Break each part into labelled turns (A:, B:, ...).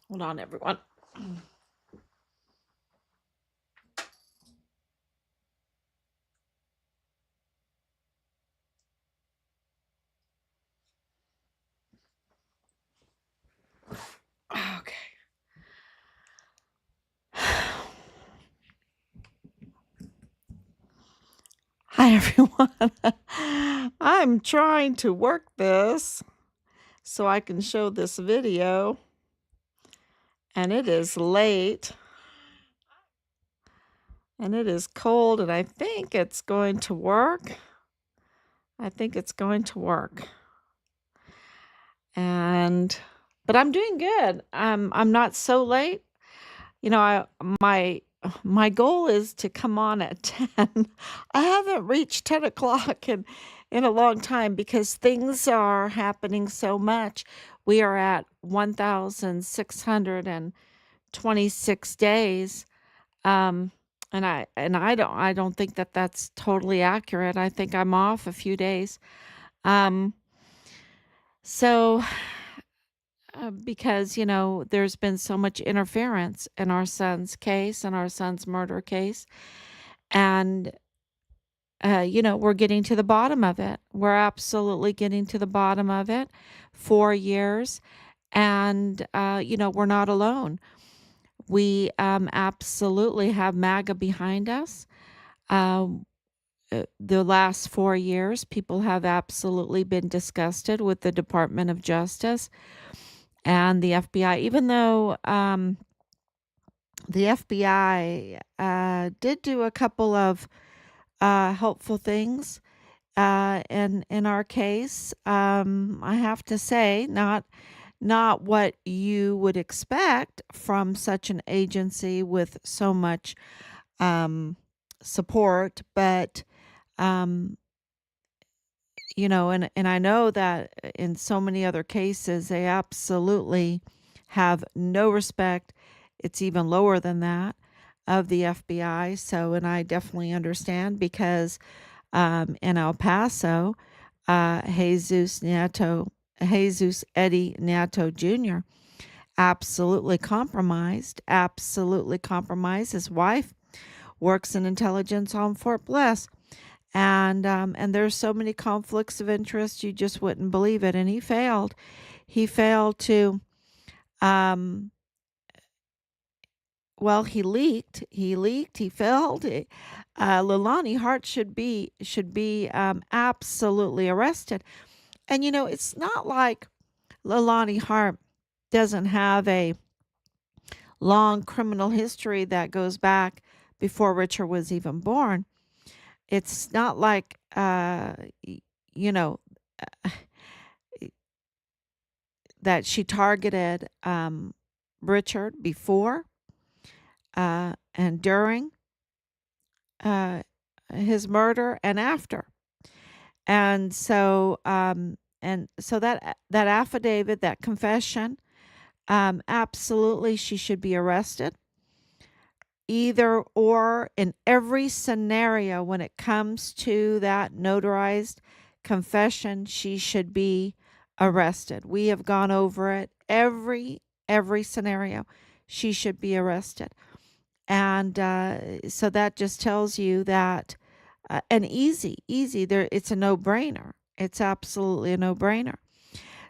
A: Hold on, everyone. Okay. Hi, everyone. I'm trying to work this so I can show this video, and it is late, and it is cold, and I think it's going to work. I think it's going to work. But I'm doing good. I'm not so late. You know, my goal is to come on at 10. I haven't reached 10 o'clock in a long time because things are happening so much. We are at 1,626 days. Um, and I don't think that that's totally accurate. I think I'm off a few days. Um, so because, there's been so much interference in our son's case and our son's murder case. And, we're getting to the bottom of it. We're absolutely getting to the bottom of it. 4 years. And, we're not alone. We absolutely have MAGA behind us. Um, the last 4 years, people have absolutely been disgusted with the Department of Justice and the FBI, even though the FBI did do a couple of helpful things in our case. I have to say, not what you would expect from such an agency with so much support, but um, and I know that in so many other cases, they absolutely have no respect. It's even lower than that of the FBI. So, and I definitely understand because in El Paso, Jesus Eddie Nieto Jr. Absolutely compromised. His wife works in intelligence on Fort Bliss, and there's so many conflicts of interest you just wouldn't believe it. And he failed to um well, he failed. Leilani Hart should be absolutely arrested. And it's not like Leilani Hart doesn't have a long criminal history that goes back before Richard was even born. It's not like you know that she targeted Richard before and during uh, his murder and after. And so that affidavit, that confession, absolutely she should be arrested. Either or, in every scenario when it comes to that notarized confession, she should be arrested. We have gone over it. Every scenario, she should be arrested. And so that just tells you that, and easy. There, it's a no-brainer. It's absolutely a no-brainer.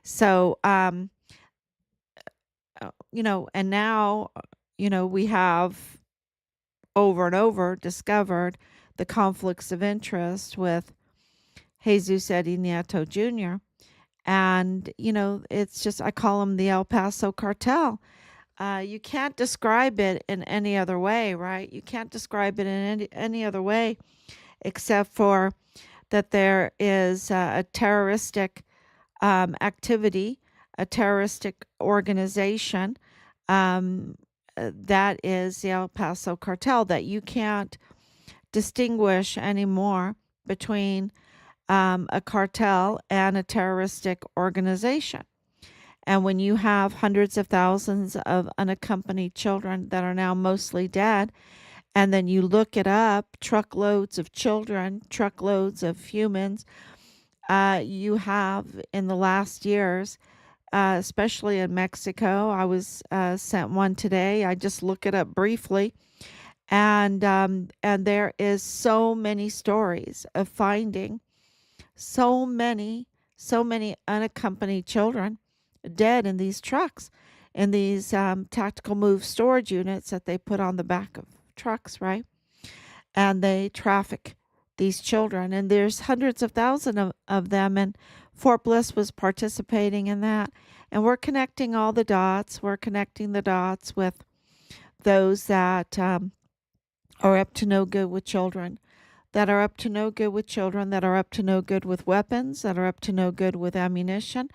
A: So, and now, we have over and over discovered the conflicts of interest with Jesus Eddie Nieto Jr. And, it's just, I call him the El Paso cartel. You can't describe it in any other way, right? You can't describe it in any other way except for that there is a terroristic activity, a terroristic organization that is the El Paso cartel, that you can't distinguish anymore between a cartel and a terroristic organization. And when you have hundreds of thousands of unaccompanied children that are now mostly dead, and then you look it up, truckloads of children, truckloads of humans, you have in the last years especially in Mexico. I was sent one today. I just look it up briefly, and there is so many stories of finding so many so many unaccompanied children dead in these trucks, in these tactical move storage units that they put on the back of trucks, right? And they traffic these children, and there's hundreds of thousands of them, and Fort Bliss was participating in that. And we're connecting all the dots. We're connecting the dots with those that are up to no good with children, that are up to no good with children, that are up to no good with weapons, that are up to no good with ammunition,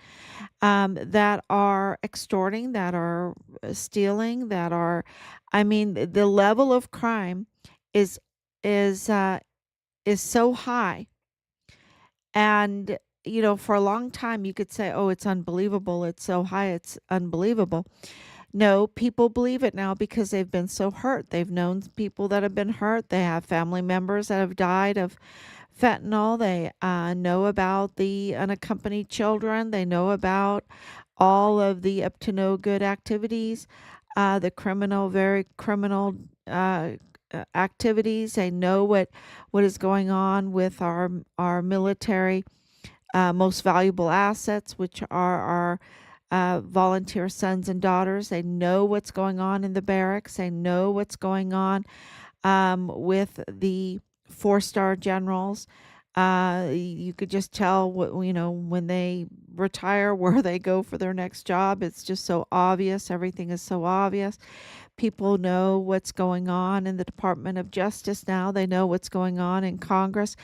A: that are extorting, that are stealing, that are, I mean, the level of crime is is uh, is so high. And for a long time you could say, "Oh, it's unbelievable. It's so high. It's unbelievable." No, people believe it now because they've been so hurt. They've known people that have been hurt. They have family members that have died of fentanyl. They know about the unaccompanied children. They know about all of the up to no good activities, the criminal, very criminal activities. They know what is going on with our military most valuable assets, which are our volunteer sons and daughters. They know what's going on in the barracks. They know what's going on with the four-star generals. You could just tell when they retire where they go for their next job. It's just so obvious. Everything is so obvious. People know what's going on in the Department of Justice now. They know what's going on in Congress.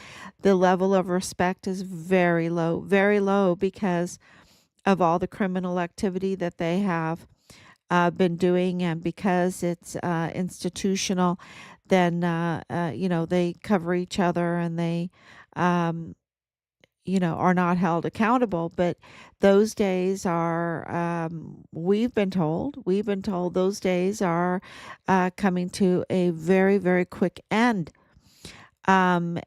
A: The level of respect is very low because of all the criminal activity that they have been doing, and because it's institutional, then they cover each other, and they um, are not held accountable. But those days are, we've been told those days are coming to a very, very quick end. A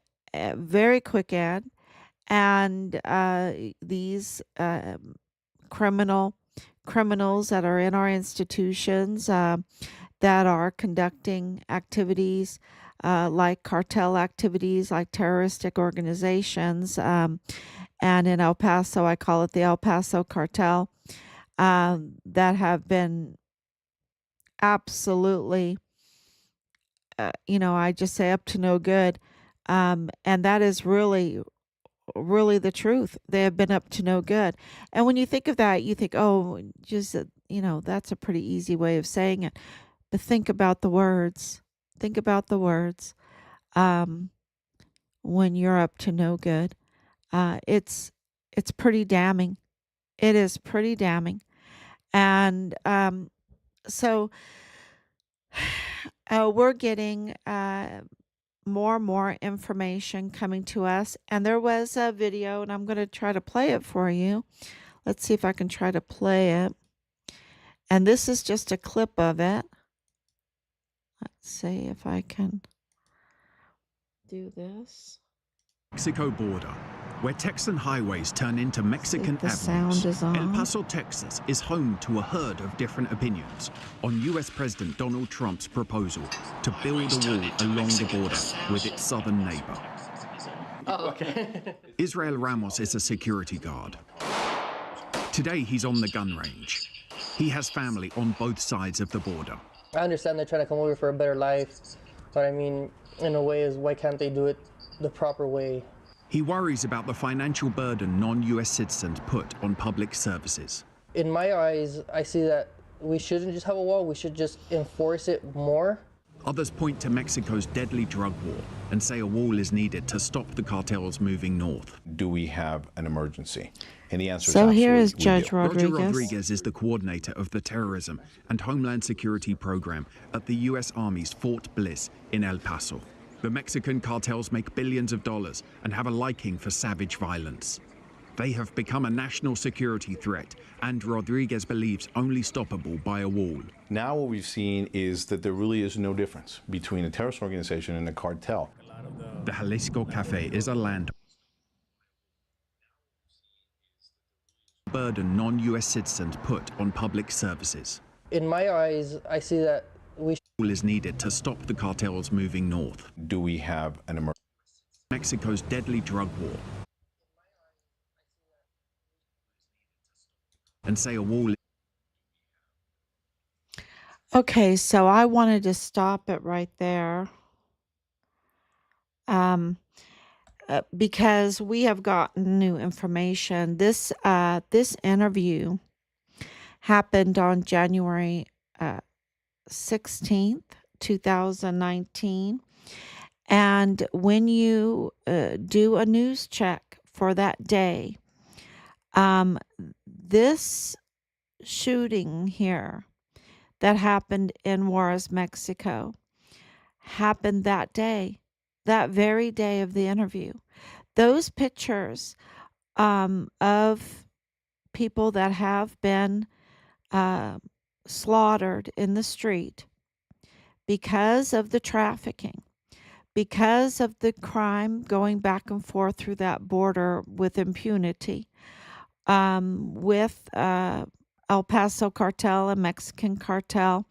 A: very quick end. And these criminals that are in our institutions, that are conducting activities like cartel activities, like terroristic organizations. And in El Paso, I call it the El Paso cartel, that have been absolutely, I just say up to no good. And that is really, really the truth. They have been up to no good. And when you think of that, you think, oh, just, that's a pretty easy way of saying it. But think about the words. Think about the words. When you're up to no good, it's pretty damning. It is pretty damning. And so we're getting more and more information coming to us. And there was a video, and I'm going to try to play it for you. Let's see if I can try to play it. And this is just a clip of it. Let's see if I can do this.
B: Mexico border, where Texan highways turn into Mexican avenues. El Paso, Texas is home to a herd of different opinions on US President Donald Trump's proposal to build a wall along the border with its southern neighbor.
C: Oh, okay.
B: Israel Ramos is a security guard. Today he's on the gun range. He has family on both sides of the border.
C: I understand they're trying to come over for a better life, but I mean, in a way, is why can't they do it the proper way?
B: He worries about the financial burden non-US citizens put on public services.
C: In my eyes, I see that we shouldn't just have a wall, we should just enforce it more.
B: Others point to Mexico's deadly drug war and say a wall is needed to stop the cartels moving north.
D: Do we have an emergency? And the answer is
A: so here is
D: absolutely
A: Judge
D: we do.
A: Rodriguez.
B: Roger Rodriguez is the coordinator of the Terrorism and Homeland Security Program at the U.S. Army's Fort Bliss in El Paso. The Mexican cartels make billions of dollars and have a liking for savage violence. They have become a national security threat, and Rodriguez believes only stoppable by a wall.
D: Now what we've seen is that there really is no difference between a terrorist organization and a cartel.
B: The Jalisco Cafe is a land burden non-US citizens put on public services.
C: In my eyes, I see that we
B: All is needed to stop the cartels moving north.
D: Do we have an emergency?
B: Mexico's deadly drug war. And say a wall.
A: Okay, so I wanted to stop it right there. Because we have gotten new information. This interview happened on January 16th, 2019. And when you do a news check for that day, this shooting here that happened in Juarez, Mexico, happened that day, that very day of the interview. Those pictures of people that have been slaughtered in the street because of the trafficking, because of the crime going back and forth through that border with impunity, with El Paso cartel and Mexican cartel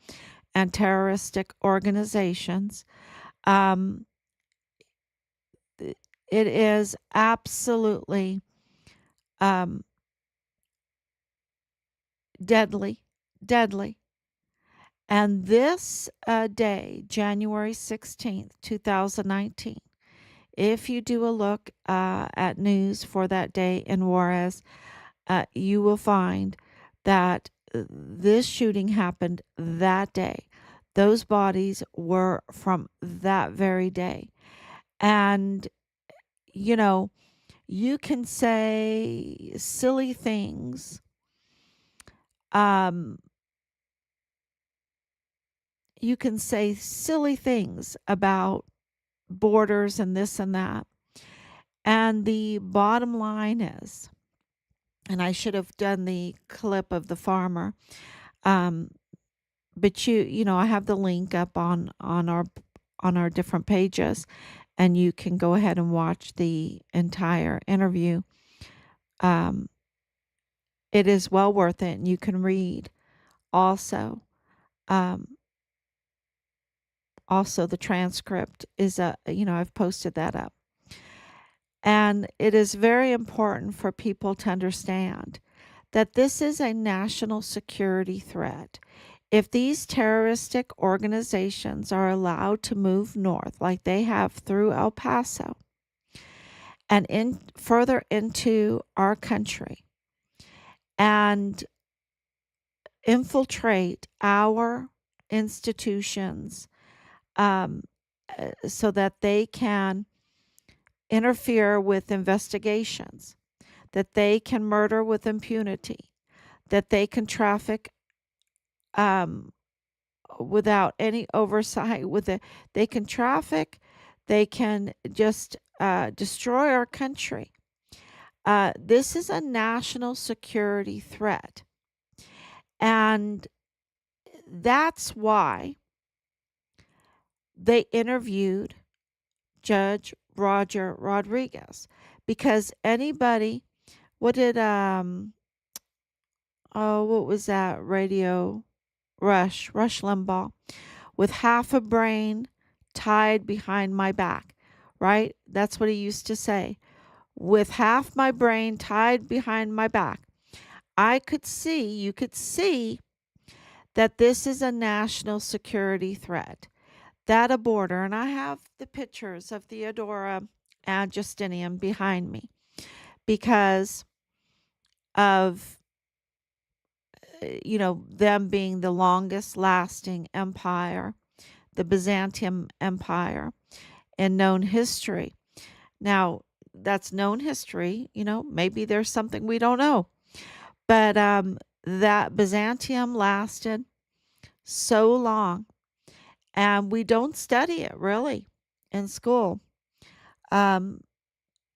A: and terroristic organizations. It is absolutely deadly, deadly. And this day, January 16th, 2019, if you do a look at news for that day in Juarez, you will find that this shooting happened that day. Those bodies were from that very day. And, you know, you can say silly things. You can say silly things about borders and this and that. And the bottom line is, and I should have done the clip of the farmer, but I have the link up on our different pages, and you can go ahead and watch the entire interview. It is well worth it, and you can read also. Also, the transcript is I've posted that up. And it is very important for people to understand that this is a national security threat. If these terroristic organizations are allowed to move north like they have through El Paso and further into our country and infiltrate our institutions so that they can interfere with investigations, that they can murder with impunity, that they can traffic without any oversight. They can traffic, they can just destroy our country. This is a national security threat, and that's why they interviewed Judge Roger Rodriguez, because anybody, what was that radio Rush Limbaugh, with half a brain tied behind my back, right? That's what he used to say. With half my brain tied behind my back. You could see that this is a national security threat. That a border, and I have the pictures of Theodora and Justinian behind me because of them being the longest lasting empire, the Byzantium Empire, in known history. Now, that's known history, maybe there's something we don't know. But that Byzantium lasted so long, and we don't study it really in school.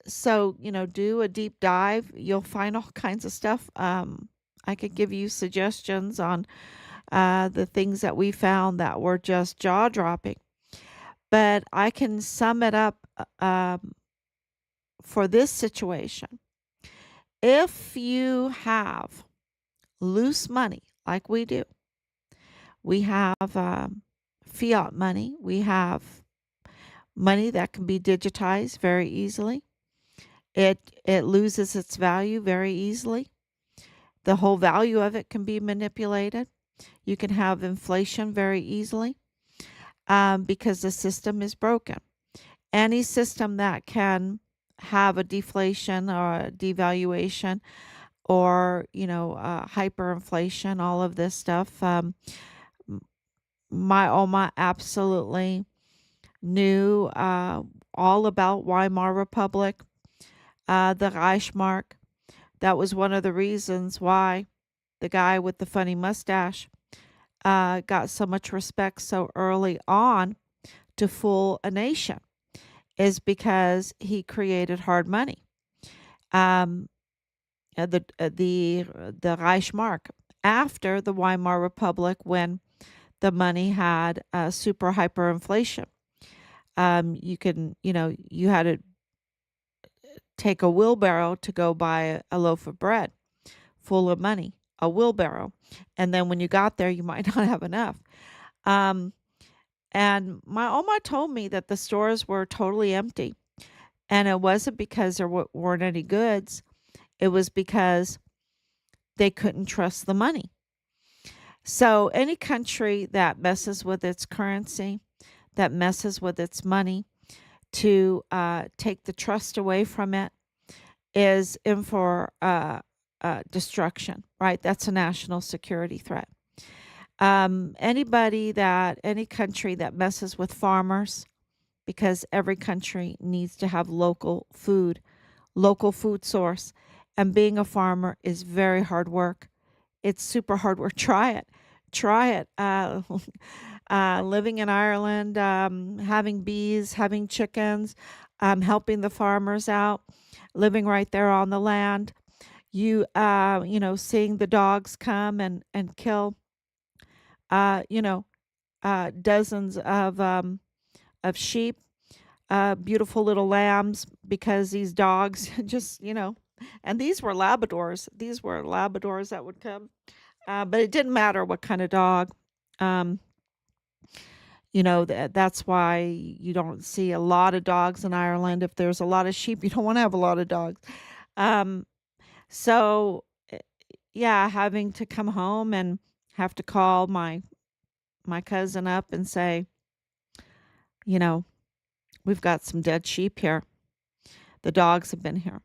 A: So, do a deep dive. You'll find all kinds of stuff. I could give you suggestions on the things that we found that were just jaw-dropping. But I can sum it up for this situation. if you have loose money like we do, we have fiat money, we have money that can be digitized very easily. It loses its value very easily. The whole value of it can be manipulated. You can have inflation very easily because the system is broken. Any system that can have a deflation or a devaluation or hyperinflation, all of this stuff. My Oma absolutely knew all about Weimar Republic, the Reichsmark. That was one of the reasons why the guy with the funny mustache got so much respect so early on to fool a nation, is because he created hard money. The Reichsmark after the Weimar Republic, when the money had super hyperinflation. You had to take a wheelbarrow to go buy a loaf of bread full of money, a wheelbarrow. And then when you got there, you might not have enough. And my Oma told me that the stores were totally empty. And it wasn't because there weren't any goods. It was because they couldn't trust the money. So any country that messes with its currency, that messes with its money to take the trust away from it, is in for destruction, right? That's a national security threat. Any country that messes with farmers, because every country needs to have local food source. And being a farmer is very hard work. It's super hard work. Try it. Try it. Living in Ireland, having bees, having chickens, helping the farmers out, living right there on the land. Seeing the dogs come and kill, dozens of sheep, beautiful little lambs, because these dogs just, and these were Labradors. These were Labradors that would come. But it didn't matter what kind of dog. That's why you don't see a lot of dogs in Ireland. If there's a lot of sheep, you don't want to have a lot of dogs. So, yeah, having to come home and have to call my cousin up and say, we've got some dead sheep here. The dogs have been here.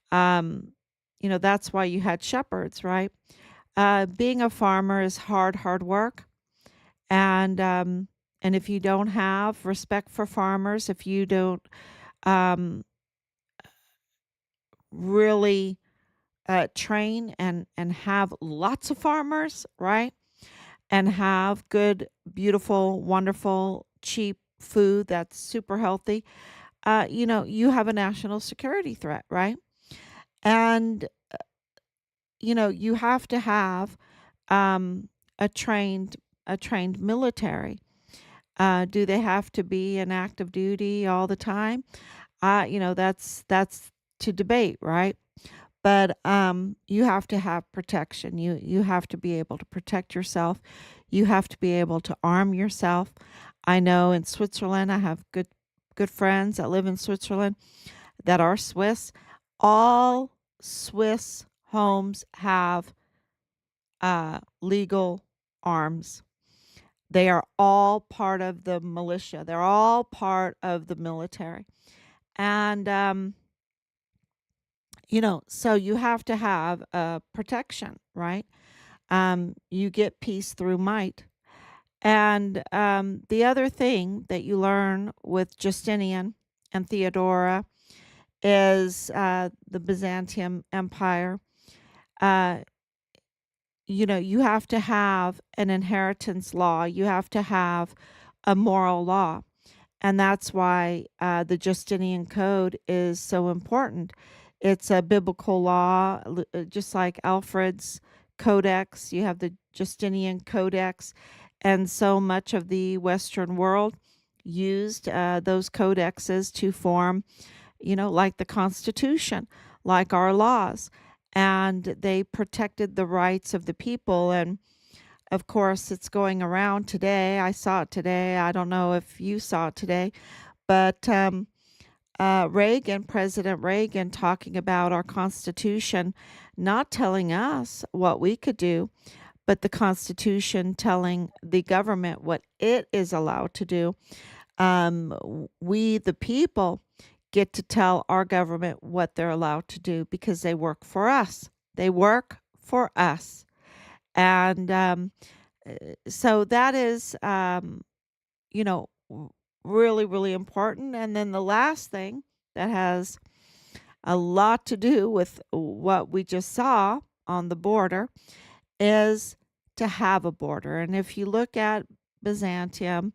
A: That's why you had shepherds, right? Being a farmer is hard work. And if you don't have respect for farmers, if you don't really train and have lots of farmers, right? And have good, beautiful, wonderful, cheap food that's super healthy, you have a national security threat, right? And, you have to have a trained military. Do they have to be in active duty all the time? That's to debate, right? But you have to have protection. You have to be able to protect yourself. You have to be able to arm yourself. I know in Switzerland, I have good friends that live in Switzerland that are Swiss. All Swiss homes have legal arms. They are all part of the militia. They're all part of the military. And so you have to have protection, right? You get peace through might. And the other thing that you learn with Justinian and Theodora is the Byzantium Empire. You have to have an inheritance law. You have to have a moral law. And that's why the Justinian Code is so important. It's a biblical law, just like Alfred's Codex. You have the Justinian Codex, and so much of the Western world used those codexes to form, like the Constitution, like our laws, and they protected the rights of the people. And of course, it's going around today. I saw it today. I don't know if you saw it today, but President Reagan, talking about our Constitution, not telling us what we could do, but the Constitution telling the government what it is allowed to do. We, the people, get to tell our government what they're allowed to do because they work for us. They work for us. And so that is, you know, really, really important. And then the last thing that has a lot to do with what we just saw on the border is to have a border. And if you look at Byzantium,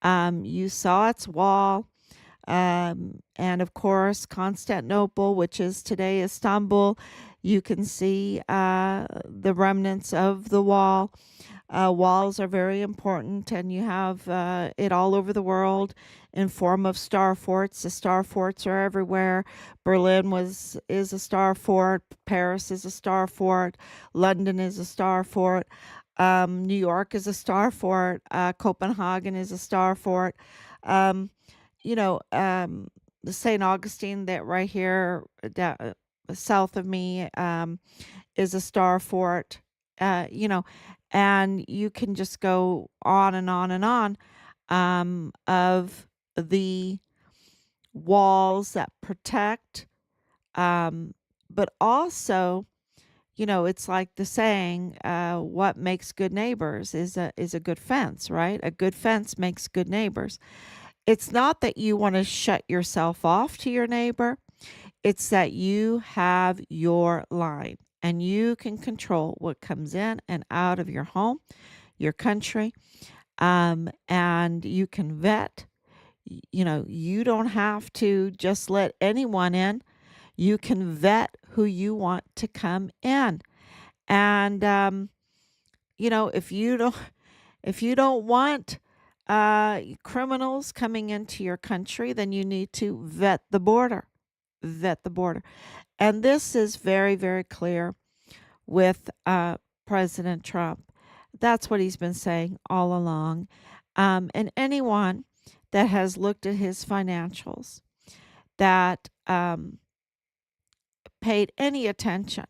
A: you saw its wall. And of course, Constantinople, which is today Istanbul, you can see the remnants of the wall. Walls are very important, and you have it all over the world in form of star forts. The star forts are everywhere. Berlin is a star fort. Paris is a star fort. London is a star fort. New York is a star fort. Copenhagen is a star fort. Um, the St. Augustine that right here south of me is a star fort. And you can just go on and on and on of the walls that protect, but also, it's like the saying, what makes good neighbors is a good fence, right? A good fence makes good neighbors. It's not that you want to shut yourself off to your neighbor. It's that you have your line and you can control what comes in and out of your home, your country, and you can vet. You don't have to just let anyone in. You can vet who you want to come in. And, if you don't want criminals coming into your country, then you need to vet the border. Vet the border. And this is very, very clear with President Trump. That's what he's been saying all along. And anyone that has looked at his financials, that paid any attention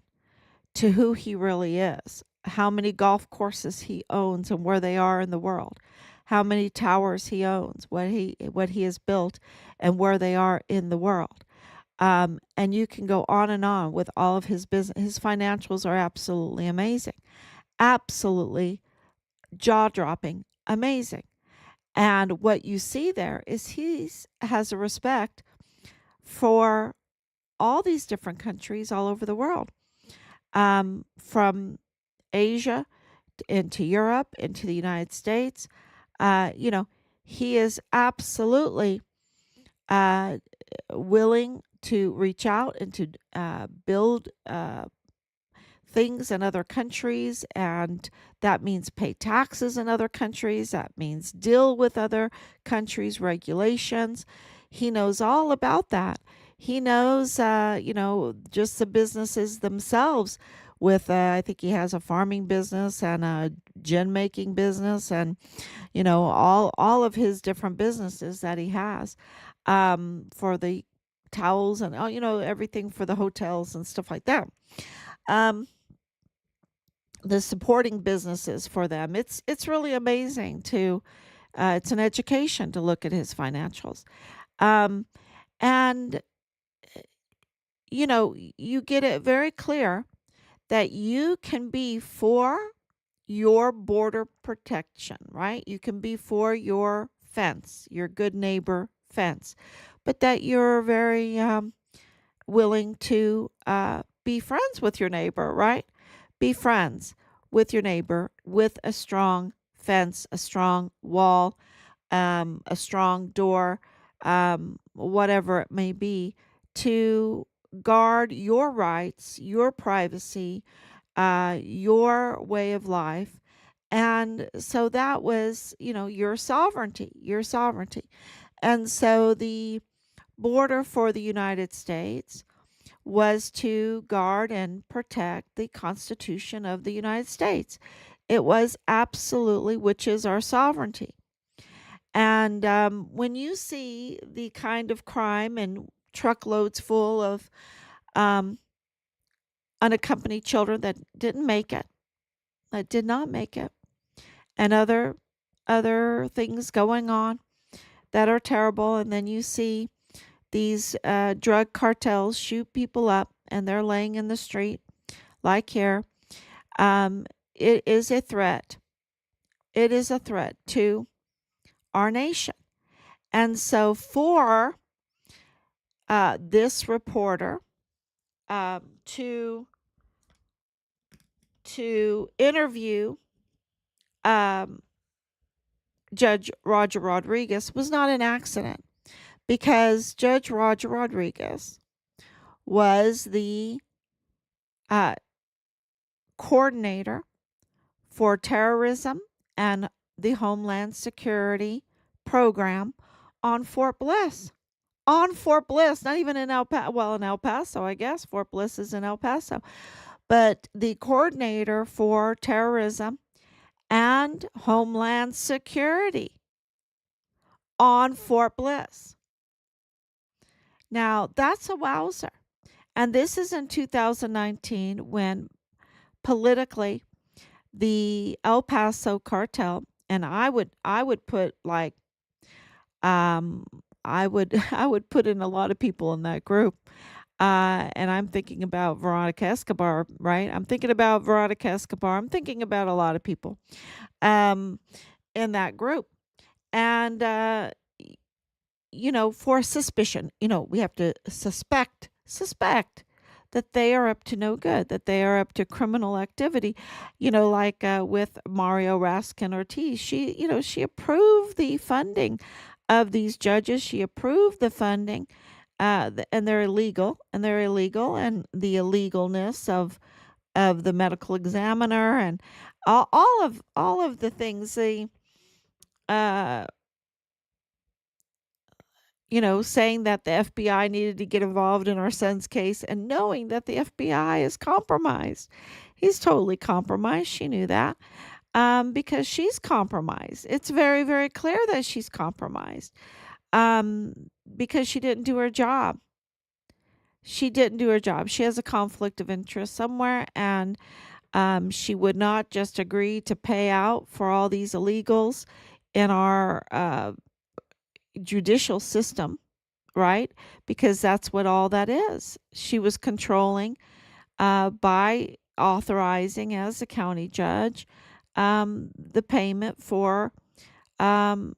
A: to who he really is, how many golf courses he owns and where they are in the world, how many towers he owns, what he has built and where they are in the world. And you can go on and on with all of his business. His financials are absolutely amazing, absolutely jaw-dropping, amazing. And what you see there is he has a respect for all these different countries all over the world, from Asia into Europe, into the United States. He is absolutely willing to reach out and to build things in other countries, and that means pay taxes in other countries. That means deal with other countries' regulations. He knows all about that. He knows, just the businesses themselves. With I think he has a farming business and a gin making business, and all of his different businesses that he has, for the towels and everything for the hotels and stuff like that. The supporting businesses for them. It's really amazing to. It's an education to look at his financials, and you get it very clear that you can be for your border protection, right? You can be for your fence, your good neighbor fence, but that you're very willing to be friends with your neighbor, right? Be friends with your neighbor with a strong fence, a strong wall, a strong door, whatever it may be, to guard your rights, your privacy, your way of life. And so that was, your sovereignty, your sovereignty. And so the border for the United States was to guard and protect the Constitution of the United States. It was absolutely, which is our sovereignty. And when you see the kind of crime and truckloads full of um, unaccompanied children that didn't make it, that did not make it, and other things going on that are terrible, and then you see these drug cartels shoot people up, and they're laying in the street, like here. It is a threat. It is a threat to our nation. And so, for this reporter to interview um, Judge Roger Rodriguez was not an accident, because Judge Roger Rodriguez was the uh, coordinator for terrorism and the Homeland Security program on Fort Bliss. On Fort Bliss, not even in El Paso. Well, in El Paso, I guess. Fort Bliss is in El Paso. But the coordinator for terrorism and Homeland Security on Fort Bliss. Now, that's a wowzer. And this is in 2019, when politically the El Paso cartel, and I would put like I would put in a lot of people in that group. And I'm thinking about Veronica Escobar, right? I'm thinking about Veronica Escobar. I'm thinking about a lot of people um, in that group. And, for suspicion, we have to suspect that they are up to no good, that they are up to criminal activity, like with Mario Raskin Ortiz. She approved the funding of these judges. She approved the funding, and they're illegal, and the illegalness of the medical examiner, and all of the things, uh, saying that the FBI needed to get involved in our son's case, and knowing that the FBI is compromised. He's totally compromised. She knew that, because she's compromised. It's very, very clear that she's compromised, um, because she didn't do her job. She didn't do her job. She has a conflict of interest somewhere, and she would not just agree to pay out for all these illegals in our judicial system, right? Because that's what all that is. She was controlling, by authorizing, as a county judge, the payment for um,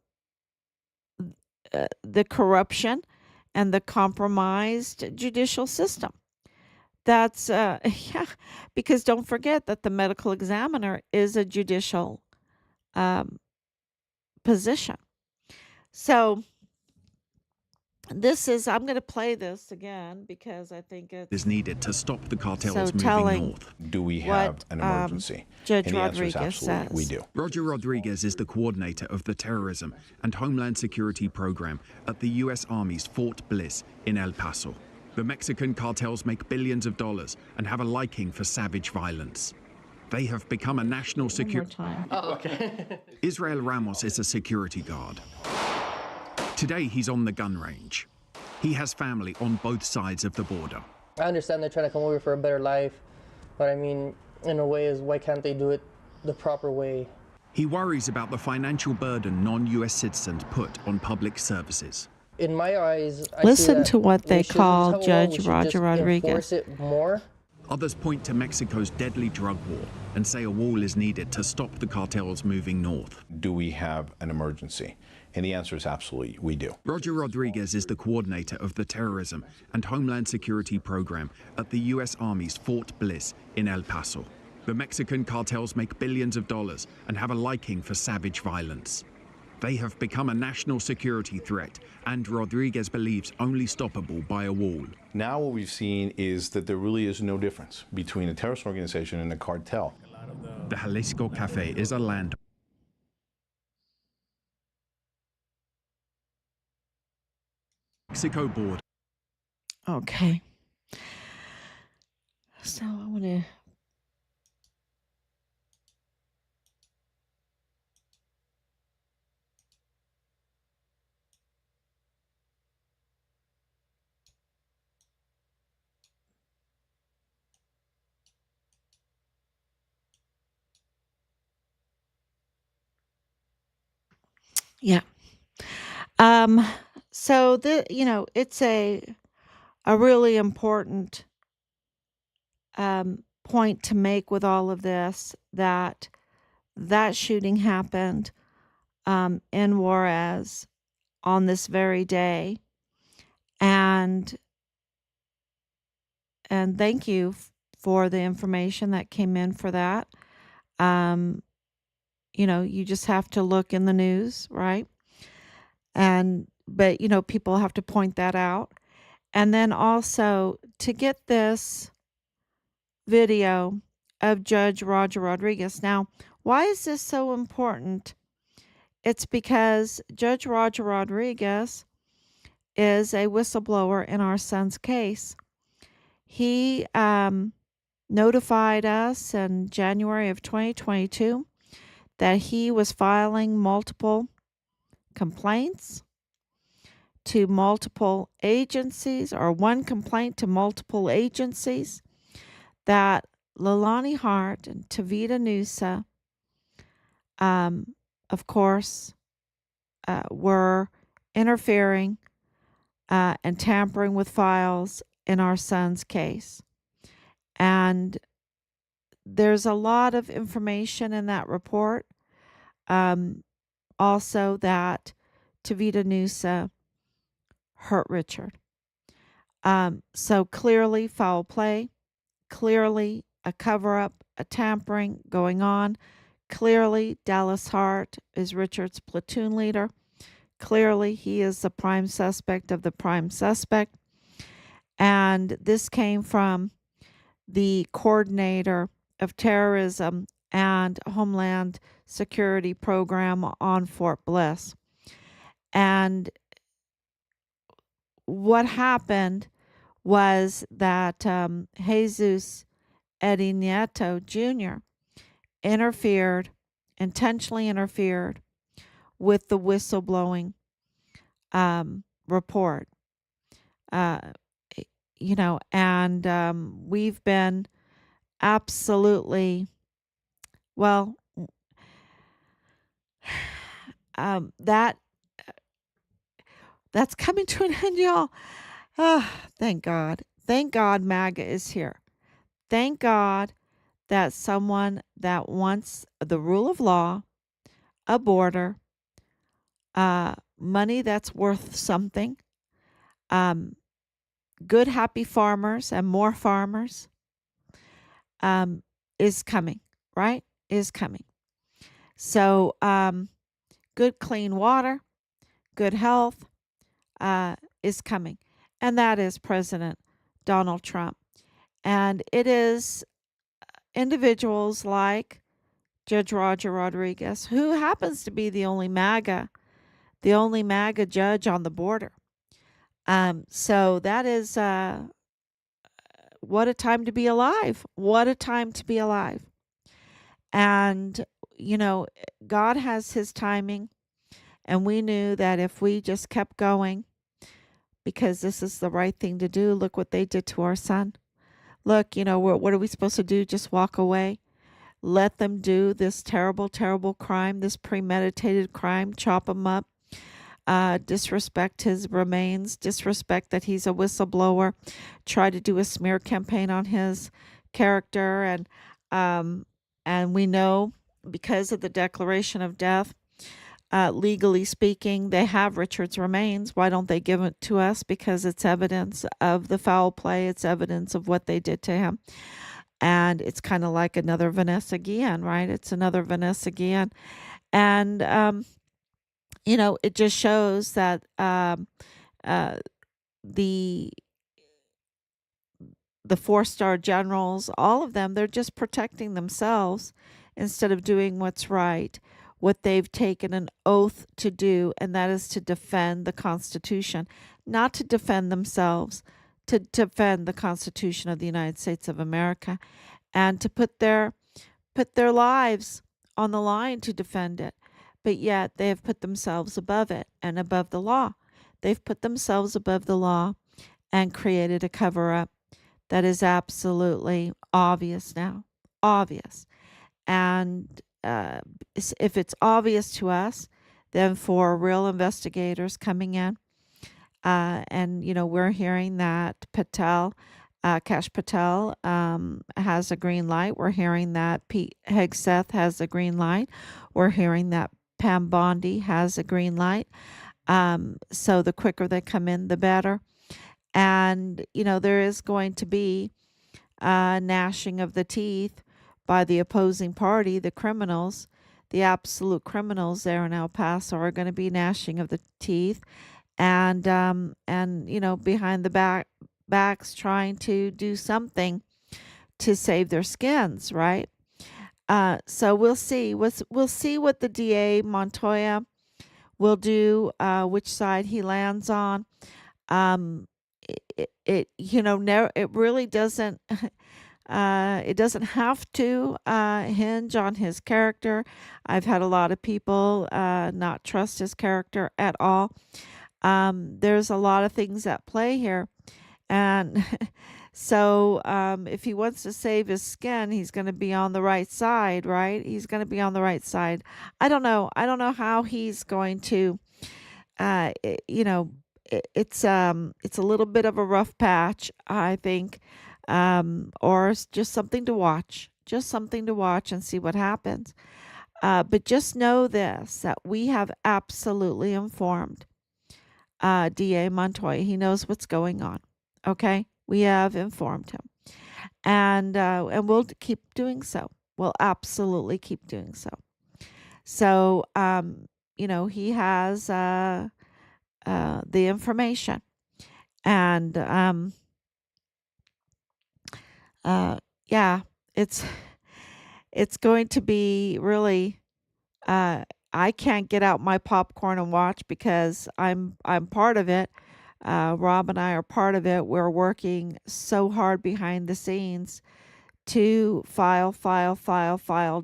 A: the corruption and the compromised judicial system. That's, yeah, because don't forget that the medical examiner is a judicial um, position. So, I'm going to play this again because I think
B: Is
A: it's
B: needed to stop the cartels
A: so
B: moving
A: telling
B: north.
D: Do we have
A: what
D: an emergency?
A: Judge
D: And the answer is
A: Rodriguez
D: absolutely, we
A: says.
D: do.
B: Roger Rodriguez is the coordinator of the terrorism and Homeland Security program at the U.S. Army's Fort Bliss in El Paso. The Mexican cartels make billions of dollars and have a liking for savage violence. They have become a national
A: One more
B: security.
A: time.
C: Oh, okay.
B: Israel Ramos is a security guard. Today he's on the gun range. He has family on both sides of the border.
C: I understand they're trying to come over for a better life, but I mean, in a way, why can't they do it the proper way?
B: He worries about the financial burden non-US citizens put on public services.
C: In my eyes, I see
A: Listen
C: that
A: to what
C: we
A: they
C: shouldn't
A: call
C: have a wall,
A: Judge
C: we should
A: Roger
C: just
A: Rodriguez.
C: enforce it more.
B: Others point to Mexico's deadly drug war and say a wall is needed to stop the cartels moving north.
D: Do we have an emergency? And the answer is absolutely, we do.
B: Roger Rodriguez is the coordinator of the terrorism and Homeland Security program at the U.S. Army's Fort Bliss in El Paso. The Mexican cartels make billions of dollars and have a liking for savage violence. They have become a national security threat, and Rodriguez believes only stoppable by a wall.
D: Now what we've seen is that there really is no difference between a terrorist organization and a cartel.
B: The Jalisco Cafe is a land Mexico border.
A: Okay. So I want to. Yeah. Um. So it's a really important point to make with all of this, that shooting happened in Juarez on this very day, and thank you for the information that came in for that. Um, you just have to look in the news, right? But people have to point that out, and then also to get this video of Judge Roger Rodriguez. Now, why is this so important? It's because Judge Roger Rodriguez is a whistleblower in our son's case. He notified us in January of 2022 that he was filing multiple complaints to multiple agencies, or one complaint to multiple agencies, that Leilani Hart and Tavita Nusa, of course, were interfering and tampering with files in our son's case. And there's a lot of information in that report. Also, that Tavita Nusa hurt Richard. So clearly foul play, clearly a cover up, a tampering going on. Clearly, Dallas Hart is Richard's platoon leader. Clearly, he is the prime suspect of the prime suspect. And this came from the coordinator of terrorism and Homeland Security program on Fort Bliss. And what happened was that Jesus Eddie Nieto Jr. intentionally interfered with the whistleblowing report. Uh, and we've been absolutely, well, that's coming to an end, y'all. Thank God. Thank God MAGA is here. Thank God that someone that wants the rule of law, a border, money that's worth something, good, happy farmers and more farmers, is coming, right? Is coming. So, good, clean water, good health is coming. And that is President Donald Trump. And it is individuals like Judge Roger Rodriguez, who happens to be the only MAGA judge on the border. So that is what a time to be alive. What a time to be alive. And, God has his timing. And we knew that if we just kept going, because this is the right thing to do, look what they did to our son. Look, what are we supposed to do? Just walk away? Let them do this terrible, terrible crime, this premeditated crime, chop him up, disrespect his remains, disrespect that he's a whistleblower, try to do a smear campaign on his character. And we know, because of the declaration of death, legally speaking, they have Richard's remains. Why don't they give it to us? Because it's evidence of the foul play. It's evidence of what they did to him. And it's kind of like another Vanessa Guillen, right? It's another Vanessa Guillen. And, it just shows that the 4-star generals, all of them, they're just protecting themselves instead of doing what's right, what they've taken an oath to do, and that is to defend the Constitution, not to defend themselves, to defend the Constitution of the United States of America and to put their lives on the line to defend it. But yet they have put themselves above it and above the law. They've put themselves above the law and created a cover up that is absolutely obvious now. Obvious. And if it's obvious to us, then for real investigators coming in, and we're hearing that Cash Patel has a green light. We're hearing that Pete Hegseth has a green light. We're hearing that Pam Bondi has a green light. So the quicker they come in, the better. And there is going to be gnashing of the teeth by the opposing party, the criminals, the absolute criminals there in El Paso are going to be gnashing of the teeth, and behind the backs trying to do something to save their skins, right? So we'll see. We'll see what the DA Montoya will do, which side he lands on. It really doesn't. It doesn't have to hinge on his character. I've had a lot of people not trust his character at all. There's a lot of things at play here. And so if he wants to save his skin, he's going to be on the right side, right? He's going to be on the right side. I don't know. I don't know how he's going to, it's a little bit of a rough patch, I think. Or just something to watch, and see what happens. But just know this, that we have absolutely informed DA Montoya. He knows what's going on. Okay. We have informed him, and we'll keep doing so. We'll absolutely keep doing so. So, he has, the information, and, yeah, it's going to be really, I can't get out my popcorn and watch because I'm part of it. Rob and I are part of it. We're working so hard behind the scenes to file,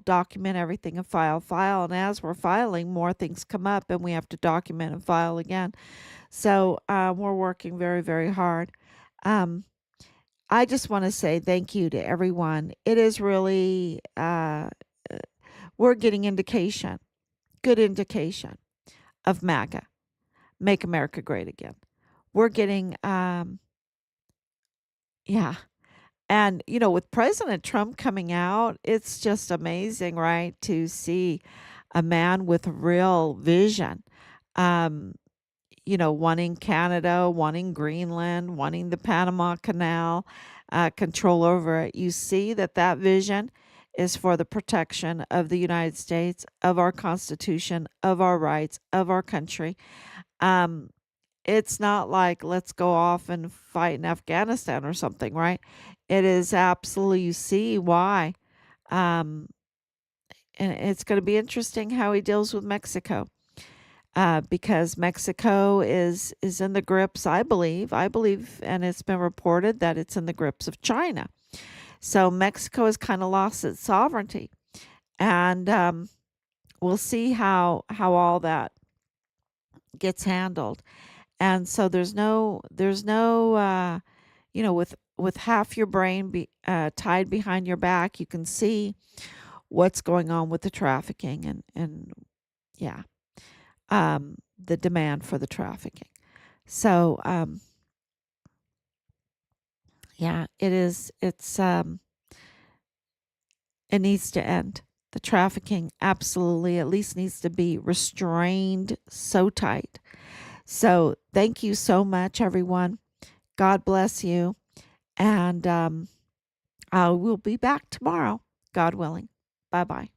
A: document everything and file. And as we're filing, more things come up and we have to document and file again. So we're working very, very hard. I just want to say thank you to everyone. It is really, we're getting good indication of MAGA, Make America Great Again. We're getting, yeah. And, with President Trump coming out, it's just amazing, right? To see a man with real vision, wanting Canada, wanting Greenland, wanting the Panama Canal, control over it. You see that vision is for the protection of the United States, of our Constitution, of our rights, of our country. It's not like let's go off and fight in Afghanistan or something, right? It is absolutely, you see why. And it's going to be interesting how he deals with Mexico. Because Mexico is in the grips, I believe, and it's been reported that it's in the grips of China. So Mexico has kind of lost its sovereignty, and we'll see how all that gets handled. And so there's no, with half your brain tied behind your back, you can see what's going on with the trafficking and yeah. The demand for the trafficking. So, yeah, it needs to end. The trafficking absolutely at least needs to be restrained so tight. So thank you so much, everyone. God bless you. And I will be back tomorrow, God willing. Bye-bye.